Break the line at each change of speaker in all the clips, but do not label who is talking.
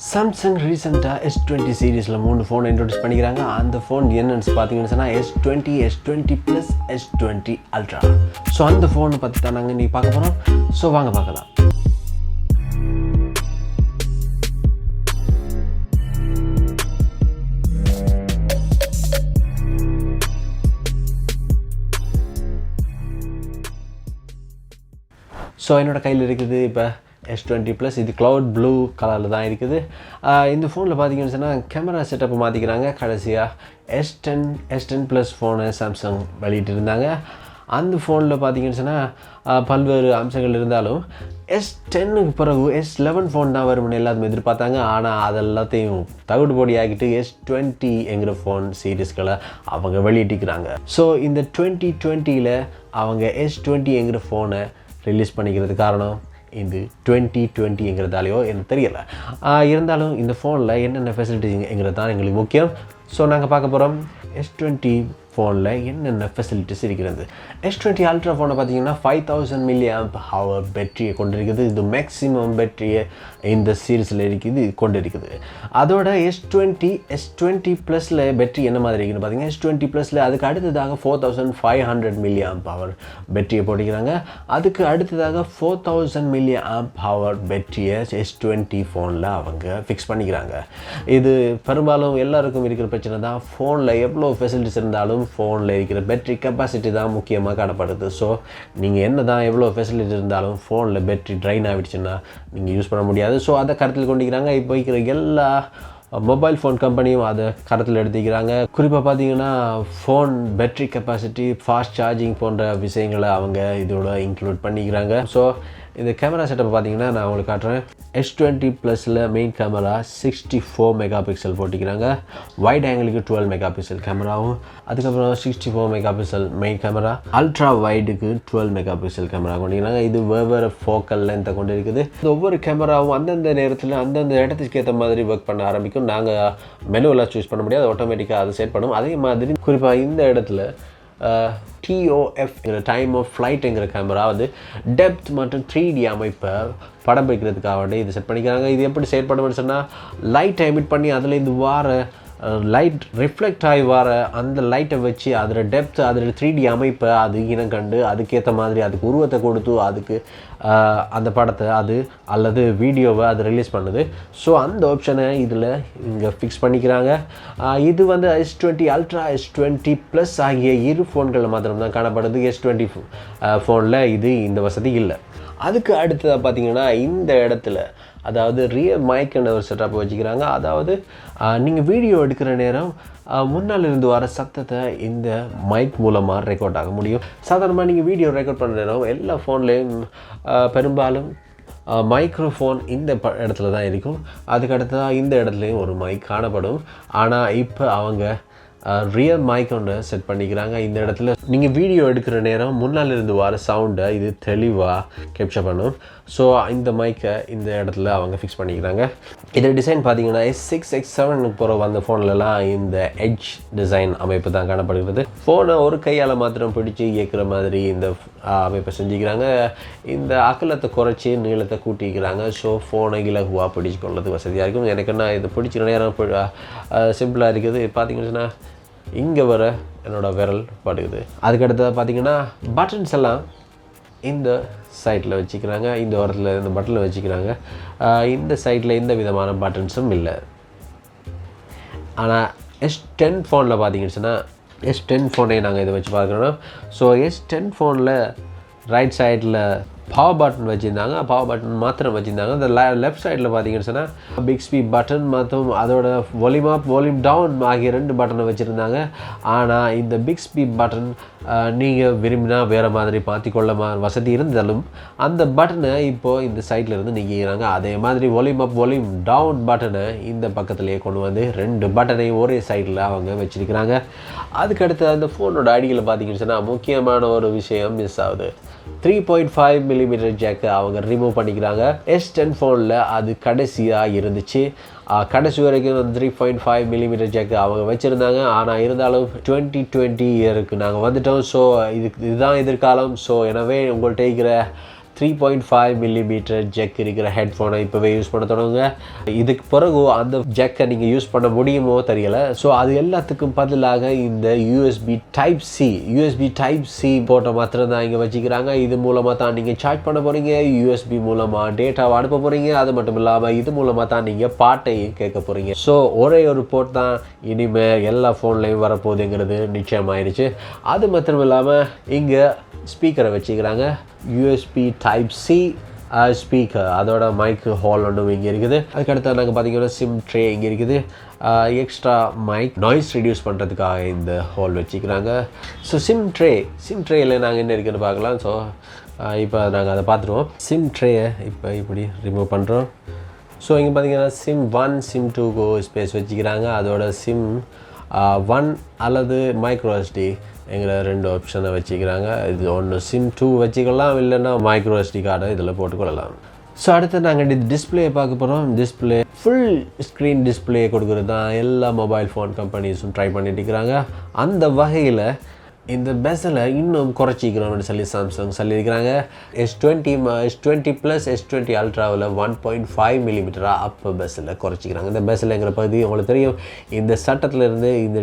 Samsung recently S20 series la மூணு phone introduce பண்ணிக்கிறாங்க. அந்த phone என்னன்னு பாத்தீங்கன்னா சொன்னா S20, S20 Plus, S20 Ultra. So அந்த phone பத்தி தான் நாங்க இன்னைக்கு பார்க்க போறோம். So வாங்க பார்க்கலாம். So என்னோட கையில் இருக்குது இப்போ S20 Plus இது cloud blue கலரில் தான் இருக்குது. இந்த ஃபோனில் பார்த்தீங்கன்னு சொன்னால் கேமரா செட்டப் மாற்றிக்கிறாங்க. கடைசியாக S10 Plus ஃபோனை சாம்சங் வெளியிட்டு இருந்தாங்க. அந்த ஃபோனில் பார்த்தீங்கன்னு சொன்னால் பல்வேறு அம்சங்கள் இருந்தாலும் S10க்கு பிறகு S11 ஃபோன் தான் வரும்னு எல்லாத்துமே எதிர்பார்த்தாங்க. ஆனால் அதெல்லாத்தையும் தவிடு பொடி ஆகிட்டு S20 என்கிற ஃபோன் சீரீஸ்களை அவங்க வெளியிட்டிக்கிறாங்க. ஸோ இந்த 2020ல் அவங்க S20 என்கிற ஃபோனை ரிலீஸ் பண்ணிக்கிறது காரணம் இது 2020ங்கிறதாலையோ எனக்கு தெரியலை. இருந்தாலும் இந்த ஃபோனில் என்னென்ன ஃபெசிலிட்டிங்கிறது தான் எங்களுக்கு முக்கியம். ஸோ நாங்கள் பார்க்க போகிறோம் S20 ஃபோனில் என்னென்ன ஃபெசிலிட்டிஸ் இருக்கிறது. S20 Ultra ஃபோனை பார்த்தீங்கன்னா 5000 mAh பேட்டரியை கொண்டிருக்குது. இது மேக்ஸிமம் பேட்டரியை இந்த சீரீஸில் இருக்குது கொண்டிருக்குது. அதோட S20 ப்ளஸில் பேட்டரி என்ன மாதிரி இருக்குன்னு பார்த்தீங்கன்னா S20 ப்ளஸில் அதுக்கு அடுத்ததாக 4500 mAh பேட்டரியை போட்டிக்கிறாங்க. அதுக்கு அடுத்ததாக 4000 mAh பேட்டரியை S20 ஃபோனில் அவங்க ஃபிக்ஸ் பண்ணிக்கிறாங்க. இது பெரும்பாலும் எல்லாருக்கும் இருக்கிற பிரச்சனை தான். ஃபோனில் எவ்வளோ ஃபெசிலிட்டிஸ் இருந்தாலும் ஃபோனில் இருக்கிற பேட்டரி கெப்பாசிட்டி தான் முக்கியமாக காணப்படுது. ஸோ நீங்கள் என்ன தான் எவ்வளோ ஃபெசிலிட்டி இருந்தாலும் ஃபோனில் பேட்டரி ட்ரைன் ஆகிடுச்சுன்னா நீங்கள் யூஸ் பண்ண முடியாது. ஸோ அதை கருத்தில் கொண்டிருக்கிறாங்க. இப்போ இருக்கிற எல்லா மொபைல் ஃபோன் கம்பெனியும் அதை கருத்தில் எடுத்துக்கிறாங்க. குறிப்பாக பார்த்தீங்கன்னா phone battery capacity, fast charging போன்ற விஷயங்களை அவங்க இதோட இன்க்ளூட் பண்ணிக்கிறாங்க. ஸோ இந்த கேமரா செட்டப் பார்த்தீங்கன்னா நான் உங்களுக்கு காட்டுறேன். S20 ப்ளஸில் மெயின் கேமரா 64 மெகாபிக்சல் போட்டிக்கிறாங்க. வைட் ஆங்கிளுக்கு 12 மெகாபிக்சல் கேமராவும், அதுக்கப்புறம் 64 மெகாபிக்சல் மெயின் கேமரா, அல்ட்ரா வைடுக்கு 12 மெகாபிக்சல் கேமரா கொண்டிருக்கிறாங்க. இது வெவ்வேறு ஃபோக்கல் லென்த்தை கொண்டு இருக்குது. ஒவ்வொரு கேமராவும் அந்தந்த நேரத்தில் அந்தந்த இடத்துக்கு ஏற்ற மாதிரி ஒர்க் பண்ண ஆரம்பிக்கும். நாங்கள் மெனுவெல்லாம் சூஸ் பண்ண முடியாது, ஆட்டோமேட்டிக்காக அதை செட் பண்ணும். அதே மாதிரி குறிப்பாக இந்த இடத்துல ToF டைம் ஆஃப் ஃப்ளைட்டுங்கிற கேமரா வந்து டெப்த் மற்றும் 3D அமைப்பை படம் வைக்கிறதுக்காக இது செட் பண்ணிக்கிறாங்க. இது எப்படி செயல்படும்னு சொன்னால் லைட்டை எமிட் பண்ணி அதில் இந்த லைட் ரிஃப்ளெக்ட் ஆகி வர அந்த லைட்டை வச்சு அதில் டெப்த், அதில் 3D அமைப்பை அது இனம் கண்டு அதுக்கேற்ற மாதிரி அதுக்கு உருவத்தை கொடுத்து அதுக்கு அந்த படத்தை அது அல்லது வீடியோவை அது ரிலீஸ் பண்ணுது. ஸோ அந்த ஆப்ஷனை இதில் இங்கே ஃபிக்ஸ் பண்ணிக்கிறாங்க. இது வந்து S20 Ultra, S20 Plus ஆகிய இரு ஃபோன்களில் மாத்திரம்தான் காணப்படுது. S20 ஃபோனில் இது இந்த வசதி இல்லை. அதுக்கு அடுத்ததாக பார்த்தீங்கன்னா இந்த இடத்துல அதாவது ரியர் மைக்ன்ற ஒரு செட்டப் வச்சுக்கிறாங்க. அதாவது நீங்கள் வீடியோ எடுக்கிற நேரம் முன்னால் இருந்து வர சத்தத்தை இந்த மைக் மூலமாக ரெக்கார்ட் ஆக முடியும். சாதாரணமாக நீங்கள் வீடியோ ரெக்கார்ட் பண்ணுற நேரம் எல்லா ஃபோன்லேயும் பெரும்பாலும் மைக்ரோஃபோன் இந்த இடத்துல தான் இருக்கும். அதுக்கடுத்ததாக இந்த இடத்துலையும் ஒரு மைக் காணப்படும். ஆனால் இப்போ அவங்க ரியர் மைக் ஒன்று செட் பண்ணிக்கிறாங்க. இந்த இடத்துல நீங்கள் வீடியோ எடுக்கிற நேரம் முன்னால் இருந்து வர சவுண்டை இது தெளிவாக கேப்சர் பண்ணும். ஸோ இந்த மைக்கை இந்த இடத்துல அவங்க ஃபிக்ஸ் பண்ணிக்கிறாங்க. இதில் டிசைன் பார்த்தீங்கன்னா S6, S7 போகிற வந்த ஃபோன்லலாம் இந்த எட்ஜ் டிசைன் அமைப்பு தான் காணப்படுகிறது. ஃபோனை ஒரு கையால் மாத்திரம் பிடிச்சி இயக்கிற மாதிரி இந்த அமைப்பை செஞ்சுக்கிறாங்க. இந்த அகலத்தை குறைச்சி நீளத்தை கூட்டிக்கிறாங்க. ஸோ ஃபோனை இலகுவாக பிடிச்சி கொள்வது வசதியாக இருக்கும். எனக்குன்னா இது பிடிச்சிக்கிற நேரம் சிம்பிளாக இருக்குது. பார்த்தீங்கன்னா இங்கே வர என்னோடய விரல் படுகுது. அதுக்கடுத்தது பார்த்தீங்கன்னா பட்டன்ஸ் எல்லாம் இந்த சைட்டில் வச்சுக்கிறாங்க. இந்த ஓரத்தில் இந்த பட்டனில் வச்சுக்கிறாங்க. இந்த சைட்டில் எந்த விதமான பட்டன்ஸும் இல்லை. ஆனால் S10 ஃபோனில் பார்த்தீங்கன்னு சொன்னால் S10 ஃபோனே நாங்கள் இதை வச்சு பார்க்குறோம். ஸோ S10 ஃபோனில் ரைட் சைடில் பவர் பட்டன் வச்சுருந்தாங்க. பவர் பட்டன் மாத்திரம் வச்சுருந்தாங்க. அந்த லெஃப்ட் சைடில் பார்த்தீங்கன்னு சொன்னால் பிக் ஸ்பீட் பட்டன் மற்றும் அதோட வால்யூம் அப், வால்யூம் டவுன் ஆகிய 2 பட்டனை வச்சுருந்தாங்க. ஆனால் இந்த பிக் ஸ்பீட் பட்டன் நீங்கள் விரும்பினா வேறு மாதிரி மாற்றிக்கொள்ள வசதி இருந்தாலும் அந்த பட்டனை இப்போது இந்த சைடில் இருந்து நீக்கிறாங்க. அதே மாதிரி வால்யூம் அப், வால்யூம் டவுன் பட்டனை இந்த பக்கத்துலேயே கொண்டு வந்து 2 பட்டனையும் ஒரே சைடில் அவங்க வச்சுருக்கிறாங்க. அதுக்கடுத்து அந்த ஃபோனோட அடியில் பார்த்தீங்கன்னு சொன்னால் முக்கியமான ஒரு விஷயம் மிஸ் ஆகுது. 3.5 mm ஜாக்கை அவங்க ரிமூவ் பண்ணிக்கிறாங்க. S10 ஃபோனில் அது கடைசியாக இருந்துச்சு. கடைசி வரைக்கும் 3.5 mm ஜாக்கு அவங்க வச்சுருந்தாங்க. ஆனால் இருந்தாலும் 2020 இயருக்கு நாங்கள் வந்துட்டோம். ஸோ இதுதான் எதிர்காலம். ஸோ எனவே உங்கள்கிட்ட இருக்கிற 3.5mm ஜெக் இருக்கிற ஹெட்ஃபோனை இப்போவே யூஸ் பண்ண தொடங்குங்க. இதுக்கு பிறகு அந்த ஜெக்கை நீங்கள் யூஸ் பண்ண முடியுமோ தெரியல. ஸோ அது எல்லாத்துக்கும் பதிலாக இந்த யூஎஸ்பி டைப் சி போட்ட மாத்திரம் தான் இங்கே வச்சுக்கிறாங்க. இது மூலமாக தான் நீங்கள் சார்ஜ் பண்ண போகிறீங்க, யூஎஸ்பி மூலமாக டேட்டாவை அனுப்ப போகிறீங்க. அது மட்டும் இல்லாமல் இது மூலமாக தான் நீங்கள் பாட்டையும் கேட்க போகிறீங்க. ஸோ ஒரே ஒரு போர்ட் தான் இனிமேல் எல்லா ஃபோன்லேயும் வரப்போகுதுங்கிறது நிச்சயமாயிருச்சு. அது மட்டும் இல்லாமல் இங்கே ஸ்பீக்கரை வச்சுக்கிறாங்க. யூஎஸ்பி டைப் சி ஸ்பீக்கர், அதோட மைக் ஹால் ஒன்று இங்கே இருக்குது. அதுக்கடுத்து நாங்கள் பார்த்தீங்கன்னா சிம் ட்ரே இங்கே இருக்குது. எக்ஸ்ட்ரா மைக் நாய்ஸ் ரெடியூஸ் பண்ணுறதுக்காக இந்த ஹால் வச்சுக்கிறாங்க. ஸோ சிம் ட்ரேயில் நாங்கள் என்ன இருக்குதுன்னு பார்க்கலாம். ஸோ இப்போ நாங்கள் அதை பார்த்துருவோம். சிம் ட்ரேயை இப்போ இப்படி ரிமூவ் பண்ணுறோம். ஸோ இங்கே பார்த்தீங்கன்னா சிம் 1 சிம் 2க்கு ஸ்பேஸ் வச்சுக்கிறாங்க. அதோட சிம் 1 அல்லது மைக்ரோ எஸ்டி எங்களை 2 ஆப்ஷனை வச்சுக்கிறாங்க. இது ஒன்று சிம் 2 வச்சுக்கலாம், இல்லைன்னா மைக்ரோ எஸ்டி கார்டை இதில் போட்டுக்கொள்ளலாம். ஸோ அடுத்து நாங்கள் இது டிஸ்பிளே பார்க்க போகிறோம். டிஸ்பிளே ஃபுல் ஸ்க்ரீன் டிஸ்பிளே கொடுக்குறது தான் எல்லா மொபைல் ஃபோன் கம்பெனிஸும் ட்ரை பண்ணிட்டு இருக்கிறாங்க. அந்த வகையில் இந்த பெஸலை இன்னும் குறைச்சிக்கிறோம்னு சொல்லி சாம்சங் சொல்லியிருக்கிறாங்க. S20 ப்ளஸ் S20 அல்ட்ராவில் 1.5mm அப்போ பெஸில் குறைச்சிக்கிறாங்க. இந்த பெஸில்ங்கிற பகுதி உங்களுக்கு தெரியும். இந்த சட்டத்திலேருந்து இந்த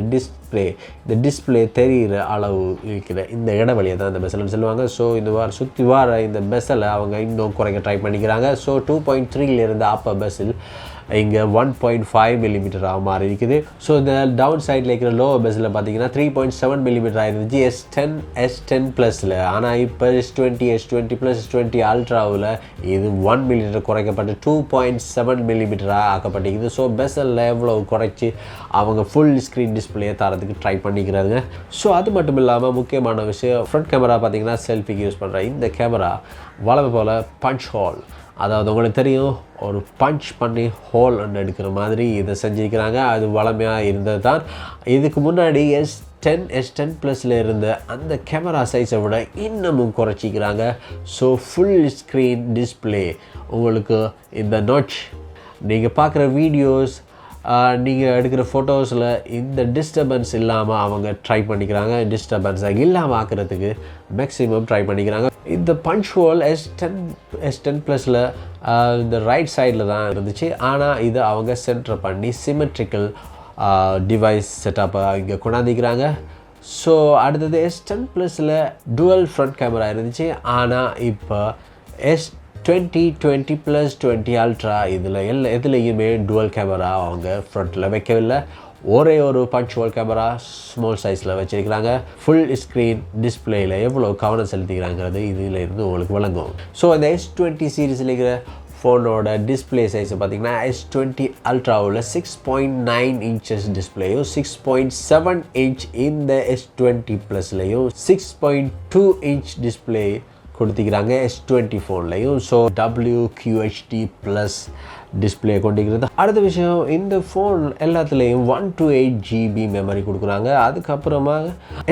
டிஸ்பிளே தெரிகிற அளவு இருக்கிற இந்த இடைவெளியை தான் இந்த பெஸல்னு சொல்லுவாங்க. ஸோ இந்த சுற்றி வார இந்த பெஸலை அவங்க இன்னும் குறைக்க ட்ரை பண்ணிக்கிறாங்க. ஸோ 2.3 அப்போ பெஸில் இங்கே 1.5mm மாறி இருக்குது. ஸோ இந்த டவுன் சைடில் இருக்கிற லோ பெஸில் பார்த்தீங்கன்னா 3.7mm இருந்துச்சு S10 ப்ளஸில். ஆனால் இப்போ S20 ப்ளஸ் S20 அல்ட்ராவில் இது 1mm குறைக்கப்பட்டு 2.7mm ஆக்கப்பட்டிருக்குது. ஸோ பெஸலில் எவ்வளோ குறைச்சி அவங்க ஃபுல் ஸ்க்ரீன் டிஸ்பிளே தரத்துக்கு ட்ரை பண்ணிக்கிறாங்க. ஸோ அது மட்டும் இல்லாமல் முக்கியமான விஷயம், ஃப்ரண்ட் கேமரா பார்த்தீங்கன்னா செல்ஃபிக்கு யூஸ் பண்ணுற இந்த கேமரா வளமை போல் பஞ்ச் ஹோல், அதாவது உங்களுக்கு தெரியும் ஒரு பஞ்ச் பண்ணி ஹோல் ஒன்று எடுக்கிற மாதிரி இதை செஞ்சுருக்கிறாங்க. அது வளமையாக இருந்தது தான். இதுக்கு முன்னாடி S10 ப்ளஸில் இருந்த அந்த கேமரா சைஸை விட இன்னமும் குறைச்சிக்கிறாங்க. ஸோ ஃபுல் ஸ்க்ரீன் டிஸ்பிளே உங்களுக்கு இந்த நாட்ச், நீங்கள் பார்க்குற வீடியோஸ், நீங்கள் எடுக்கிற ஃபோட்டோஸில் இந்த டிஸ்டர்பன்ஸ் இல்லாமல் அவங்க ட்ரை பண்ணிக்கிறாங்க. டிஸ்டர்பன்ஸை இல்லாமல் ஆக்கிறதுக்கு மேக்ஸிமம் ட்ரை பண்ணிக்கிறாங்க. இந்த பஞ்ச் ஹோல் S10 ப்ளஸில் இந்த ரைட் சைடில் தான் இருந்துச்சு. ஆனால் இதை அவங்க சென்டர் பண்ணி சிமெட்ரிக்கல் டிவைஸ் செட்டப்பை இங்கே கொண்டாந்துக்கிறாங்க. ஸோ அடுத்தது S10 ப்ளஸில் டுவல் ஃப்ரண்ட் கேமரா இருந்துச்சு. ஆனால் இப்போ S20 ப்ளஸ் 20 அல்ட்ரா இதில் எதுலேயுமே டுவல் கேமரா அவங்க ஃப்ரண்ட்டில் வைக்கவில்லை. ஒரே ஒரு பஞ்ச் ஹோல் கேமரா ஸ்மால் சைஸில் வச்சுருக்கிறாங்க. ஃபுல் ஸ்க்ரீன் டிஸ்பிளேயில் எவ்வளோ கவனம் செலுத்திக்கிறாங்கிறது இதில் இருந்து உங்களுக்கு விளங்கும். ஸோ இந்த S20 சீரீஸில் இருக்கிற ஃபோனோட டிஸ்பிளே சைஸை பார்த்தீங்கன்னா S20 அல்ட்ராவில் 6.9 inches டிஸ்பிளேயும் 6.7 inch இந்த S20 ப்ளஸ்லையும் 6.2 inch டிஸ்பிளே கொடுத்துக்கிறாங்க S20 ஃபோன்லையும். ஸோ WQHD ப்ளஸ் டிஸ்பிளே கொண்டிருக்கிறது. அடுத்த விஷயம், இந்த ஃபோன் எல்லாத்துலேயும் 128GB மெமரி கொடுக்குறாங்க. அதுக்கப்புறமா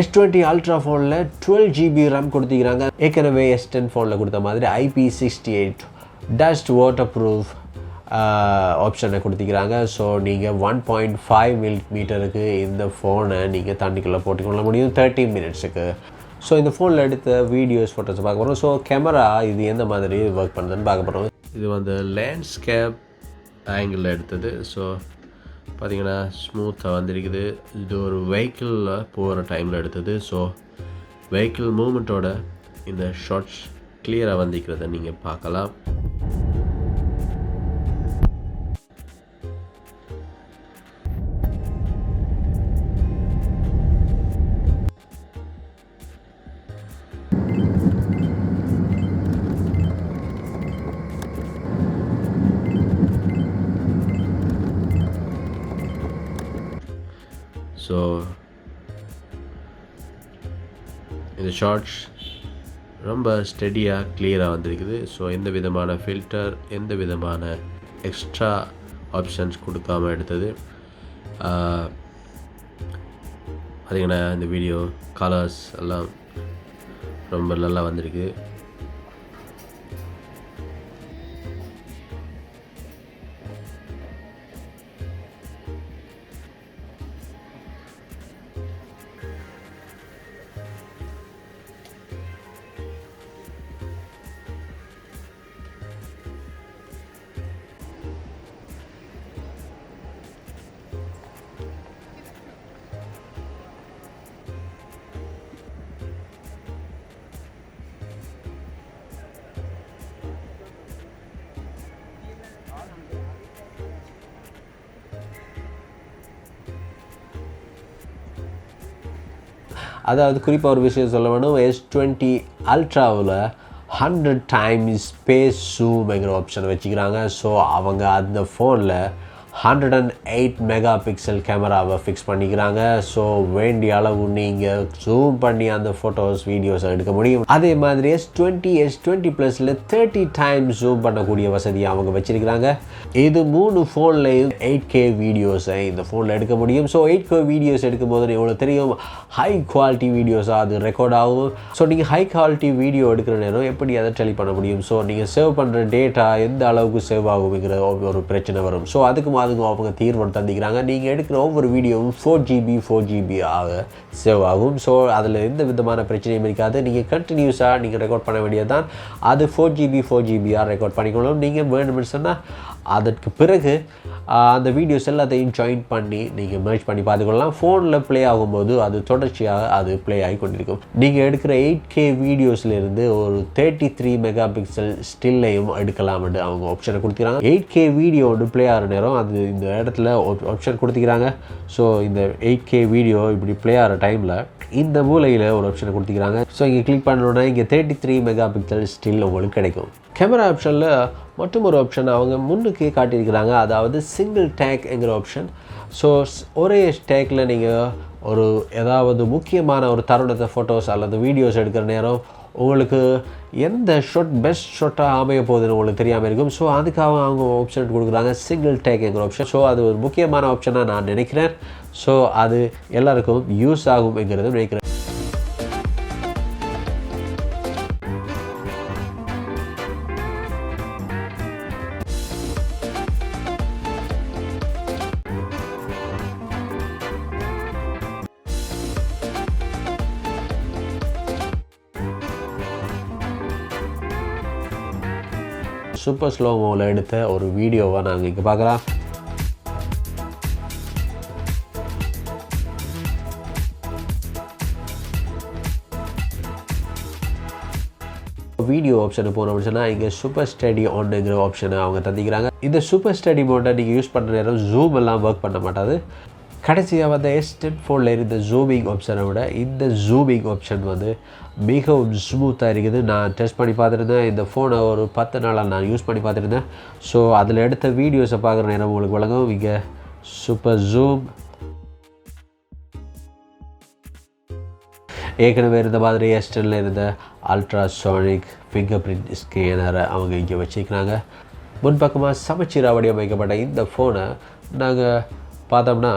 S20 அல்ட்ரா ஃபோனில் 12GB RAM கொடுத்துக்கிறாங்க. ஏற்கனவே S10 ஃபோனில் கொடுத்த மாதிரி IP68 டஸ்ட் வாட்டர் ப்ரூஃப் ஆப்ஷனை கொடுத்துக்கிறாங்க. ஸோ நீங்கள் 1.5 மீட்டருக்கு இந்த ஃபோனை நீங்கள் தண்ணிக்குள்ளே போட்டுக்கொள்ள முடியும் 30 மினிட்ஸுக்கு. ஸோ இந்த ஃபோனில் எடுத்த வீடியோஸ் ஃபோட்டோஸ் பார்க்க போகிறோம். ஸோ கேமரா இது எந்த மாதிரி ஒர்க் பண்ணுறதுன்னு பார்க்க போகிறோம். இது வந்து லேண்ட்ஸ்கேப் ஆங்கிளில் எடுத்தது. ஸோ பார்த்திங்கன்னா ஸ்மூத்தாக வந்திருக்குது. இது ஒரு வெஹிக்கிளில் போகிற டைமில் எடுத்தது. ஸோ வெஹிக்கிள் மூமெண்ட்டோட இந்த ஷார்ட்ஸ் கிளியராக வந்திருக்கிறத நீங்கள் பார்க்கலாம். ஸோ இந்த ஷார்ட்ஸ் ரொம்ப ஸ்டெடியாக கிளியராக வந்திருக்குது. ஸோ எந்த விதமான ஃபில்டர், எந்த விதமான எக்ஸ்ட்ரா ஆப்ஷன்ஸ் கொடுக்காமல் எடுத்தது. பார்த்திங்கன்னா இந்த வீடியோ கலர்ஸ் எல்லாம் ரொம்ப நல்லா வந்திருக்கு. அதாவது குறிப்பாக ஒரு விஷயம் சொல்ல வேணும், S20 Ultraவில் 100 times space zoomங்கிற ஆப்ஷனை வச்சுக்கிறாங்க. ஸோ அவங்க அந்த ஃபோனில் 108 மெகாபிக்சல் கேமராவை ஃபிக்ஸ் பண்ணிக்கிறாங்க. ஸோ வேண்டிய அளவு நீங்கள் ஜூம் பண்ணி அந்த ஃபோட்டோஸ் வீடியோஸை எடுக்க முடியும். அதே மாதிரி S20 ப்ளஸில் 30 times ஜூம் பண்ணக்கூடிய வசதியை அவங்க வச்சுருக்கிறாங்க. இது 3 ஃபோன்லேயும் 8K வீடியோஸை இந்த ஃபோனில் எடுக்க முடியும். ஸோ 8K வீடியோஸ் எடுக்கும்போது எவ்வளோ தெரியும், ஹை குவாலிட்டி வீடியோஸாக அது ரெக்கார்ட் ஆகும். ஸோ நீங்கள் ஹை குவாலிட்டி வீடியோ எடுக்கிற நேரம் எப்படி அதை டெலி பண்ண முடியும்? ஸோ நீங்கள் சேவ் பண்ணுற டேட்டா எந்த அளவுக்கு சேவ் ஆகுங்கிற ஒரு பிரச்சனை வரும். ஸோ அதுக்கு அவங்க தீர்வு தந்திக்கிறாங்க. நீங்கள் எடுக்கிற ஒவ்வொரு வீடியோவும் 4GB ஆக சேவ் ஆகும். ஸோ அதில் எந்த விதமான பிரச்சனையும் இருக்காது. நீங்கள் கண்டினியூஸாக நீங்கள் ரெக்கார்ட் பண்ண வேண்டியது தான். அது 4GB ரெக்கார்ட் பண்ணிக்கணும். நீங்கள் வேணும்னு சொன்னால் அதற்கு பிறகு அந்த வீடியோஸ் எல்லாத்தையும் ஜாயின் பண்ணி நீங்கள் மெர்ஜ் பண்ணி பார்த்துக்கொள்ளலாம். ஃபோனில் ப்ளே ஆகும்போது அது தொடர்ச்சியாக அது ப்ளே ஆகி கொண்டிருக்கும். நீங்கள் எடுக்கிற 8K வீடியோஸ்லேருந்து ஒரு 33 மெகாபிக்சல் ஸ்டில்லையும் எடுக்கலாம்னு அவங்க ஆப்ஷனை கொடுத்துக்கிறாங்க. 8K வீடியோ ஒன்று ப்ளே ஆகிற நேரம் அது இந்த இடத்துல ஆப்ஷன் கொடுத்துக்கிறாங்க. ஸோ இந்த 8K வீடியோ இப்படி ப்ளே ஆகிற டைமில் இந்த மூலையில் ஒரு ஆப்ஷனை கொடுத்துக்கிறாங்க. ஸோ இங்கே கிளிக் பண்ணோன்னா இங்கே 33 மெகாபிக்சல் ஸ்டில் உங்களுக்கு கிடைக்கும். கேமரா ஆப்ஷனில் மட்டும் ஒரு ஆப்ஷன் அவங்க முன்னுக்கு காட்டியிருக்கிறாங்க, அதாவது சிங்கிள் டேக்ங்கிற ஆப்ஷன். ஸோ ஒரே டேக்கில் நீங்கள் ஒரு ஏதாவது முக்கியமான ஒரு தருணத்தை ஃபோட்டோஸ் அல்லது வீடியோஸ் எடுக்கிற நேரம் உங்களுக்கு எந்த ஷாட் பெஸ்ட் ஷாட்டாக அமைய போகுதுன்னு உங்களுக்கு தெரியாமல் இருக்கும். ஸோ அதுக்காக அவங்க ஆப்ஷன் கொடுக்குறாங்க, சிங்கிள் டேக்ங்கிற ஆப்ஷன். ஸோ அது ஒரு முக்கியமான ஆப்ஷனாக நான் நினைக்கிறேன். ஸோ அது எல்லாருக்கும் யூஸ் ஆகும்ங்கிறது நினைக்கிறேன். சூப்பர் ஸ்லோ மோவில் எடுத்த ஒரு வீடியோவை நாங்கள் இங்கே பார்க்கலாம். வீடியோ ஆப்ஷனை போனோம் அப்படின்னு சொன்னால் இங்கே சூப்பர் ஸ்டடி ஆன்ங்கிற ஆப்ஷனை அவங்க தந்திக்கிறாங்க. இந்த சூப்பர் ஸ்டடி மோட்டை நீங்கள் யூஸ் பண்ணுற நேரம் ஜூம் எல்லாம் ஒர்க் பண்ண மாட்டாது. கடைசியாக வந்து S10 ஃபோனில் இருந்த ஜூமிங் ஆப்ஷனை விட இந்த ஜூமிங் ஆப்ஷன் வந்து மிகவும் ஸ்மூத்தாக இருக்குது. நான் டெஸ்ட் பண்ணி பார்த்துருந்தேன். இந்த ஃபோனை ஒரு 10 நாளாக நான் யூஸ் பண்ணி பார்த்துருந்தேன். ஸோ அதில் எடுத்த வீடியோஸை பார்க்குற நேரம் உங்களுக்கு வழங்கும். இங்கே சூப்பர் ஜூம் ஏற்கனவே இருந்த மாதிரி S10ல் இருந்த அல்ட்ராசோனிக் ஃபிங்கர் பிரிண்ட் ஸ்கேனரை அவங்க இங்கே வச்சுக்கிறாங்க. முன்பக்கமாக சமச்சீராக வடிவமைக்கப்பட்ட இந்த ஃபோனை நாங்கள் பார்த்தோம்னா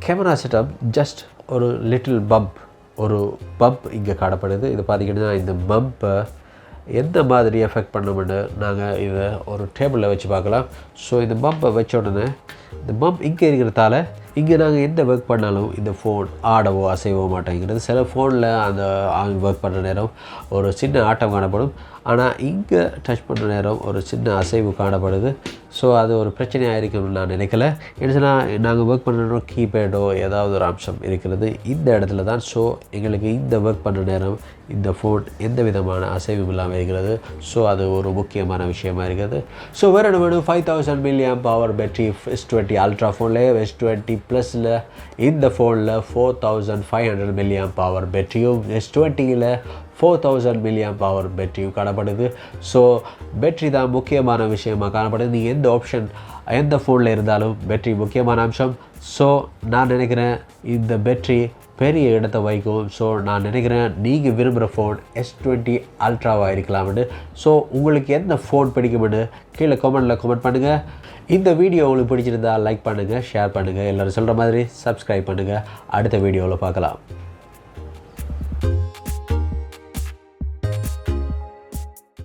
கேமரா செட்டப் ஜஸ்ட் ஒரு லிட்டில் பம்ப் இங்கே காணப்படுது. இது பார்த்திங்கன்னா இந்த பம்பை எந்த மாதிரி எஃபெக்ட் பண்ணோம்னு நாங்கள் இதை ஒரு டேபிளில் வச்சு பார்க்கலாம். ஸோ இந்த பம்பை வச்ச உடனே இந்த பம்ப் இங்கே இருக்கிறதால இங்கே நாங்கள் எந்த ஒர்க் பண்ணாலும் இந்த ஃபோன் ஆடவோ அசைவோ மாட்டேங்கிறது. சில ஃபோனில் அந்த ஒர்க் பண்ணுற நேரம் ஒரு சின்ன ஆட்டம் காணப்படும், ஆனால் இங்கே டச் பண்ணுற நேரம் ஒரு சின்ன அசைவு காணப்படுது. ஸோ அது ஒரு பிரச்சனையாக இருக்கும்னு நான் நினைக்கல. ஏன்னா நாங்கள் ஒர்க் பண்ணுற கீபேடோ ஏதாவது ஒரு அம்சம் இருக்கிறது இந்த இடத்துல தான். ஸோ எங்களுக்கு இந்த ஒர்க் பண்ணுற நேரம் இந்த ஃபோன் எந்த விதமான அசைவும் இல்லாமல் இருக்கிறது. ஸோ அது ஒரு முக்கியமான விஷயமாக இருக்குது. ஸோ வேறு என்ன வேணும், 5000 mAh பேட்டரி S20 Ultra ஃபோன்லேயே S20 ப்ளஸில் இந்த ஃபோனில் 4500 mAh பேட்டரியும் S20யில் 4000 mAh பேட்டரியும் காணப்படுது. ஸோ பேட்டரி தான் முக்கியமான விஷயமாக காணப்படுது. நீங்கள் எந்த ஆப்ஷன் எந்த ஃபோனில் இருந்தாலும் பேட்டரி முக்கியமான அம்சம். ஸோ நான் நினைக்கிறேன் இந்த பேட்டரி பெரிய இடத்தை வைக்கும். ஸோ நான் நினைக்கிறேன் நீங்கள் விரும்புகிற ஃபோன் S20 Ultraவாக இருக்கலாம்னு. ஸோ உங்களுக்கு எந்த ஃபோன் பிடிக்கும்னு கீழே கமெண்ட் பண்ணுங்கள். இந்த வீடியோ உங்களுக்கு பிடிச்சிருந்தால் லைக் பண்ணுங்கள், ஷேர் பண்ணுங்கள். எல்லோரும் சொல்கிற மாதிரி சப்ஸ்கிரைப் பண்ணுங்கள். அடுத்த வீடியோவில் பார்க்கலாம்.